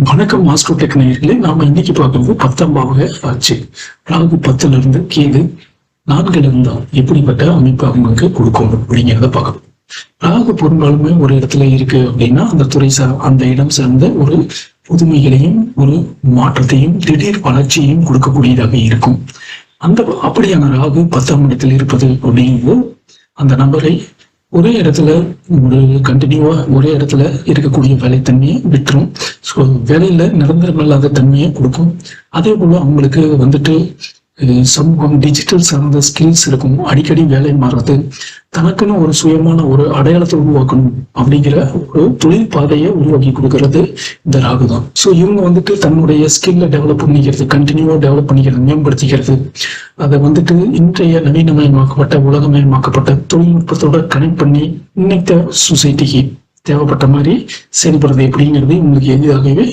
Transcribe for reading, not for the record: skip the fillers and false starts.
வணக்கம் master tech நேயர்களே. நாம இன்னைக்கு பார்க்கறது 10ஆம் பாவக ஆட்சி. ராகு 10ல இருந்து கேது 4ல இருந்தா எப்படிப்பட்ட அமைப்பு அவங்களுக்கு கொடுக்கும் அப்படிங்கிறத பார்க்கணும். ராகு பெரும்பாலுமே ஒரு இடத்துல இருக்கு அப்படின்னா அந்த துறை அந்த இடம் சார்ந்த ஒரு புதுமைகளையும் ஒரு மாற்றத்தையும் திடீர் வளர்ச்சியையும் கொடுக்கக்கூடியதாக இருக்கும். அப்படியான ராகு 10ஆம் இடத்தில் இருப்பது அப்படிங்கிறது அந்த நபரை ஒரே இடத்துல ஒரு கண்டினியூவா ஒரே இடத்துல இருக்கக்கூடிய வேலைத்தன்மையை விட்டுரும். ஸோ வேலையில நிரந்தரம் இல்லாத தன்மையை கொடுக்கும். அதே போல அவங்களுக்கு வந்துட்டு சமூகம் டிஜிட்டல் சார்ந்த ஸ்கில்ஸ் இருக்கும். அடிக்கடி வேலை மாறுறது, தனக்குன்னு ஒரு சுயமான ஒரு அடையாளத்தை உருவாக்கணும் அப்படிங்கிற ஒரு தொழில் பாதையை உருவாக்கி கொடுக்கறது இந்த ராகு தான். ஸோ இவங்க வந்துட்டு தன்னுடைய ஸ்கில்லை டெவலப் பண்ணிக்கிறது, கண்டினியூவா டெவலப் பண்ணிக்கிறது, மேம்படுத்திக்கிறது, அதை வந்துட்டு இன்றைய நவீனமயமாக்கப்பட்ட உலகமயமாக்கப்பட்ட தொழில்நுட்பத்தோட கனெக்ட் பண்ணி இன்னைக்கு சொசைட்டிக்கு தேவைப்பட்ட மாதிரி செயல்படுறது எப்படிங்கிறது இவங்களுக்கு எளிதாகவே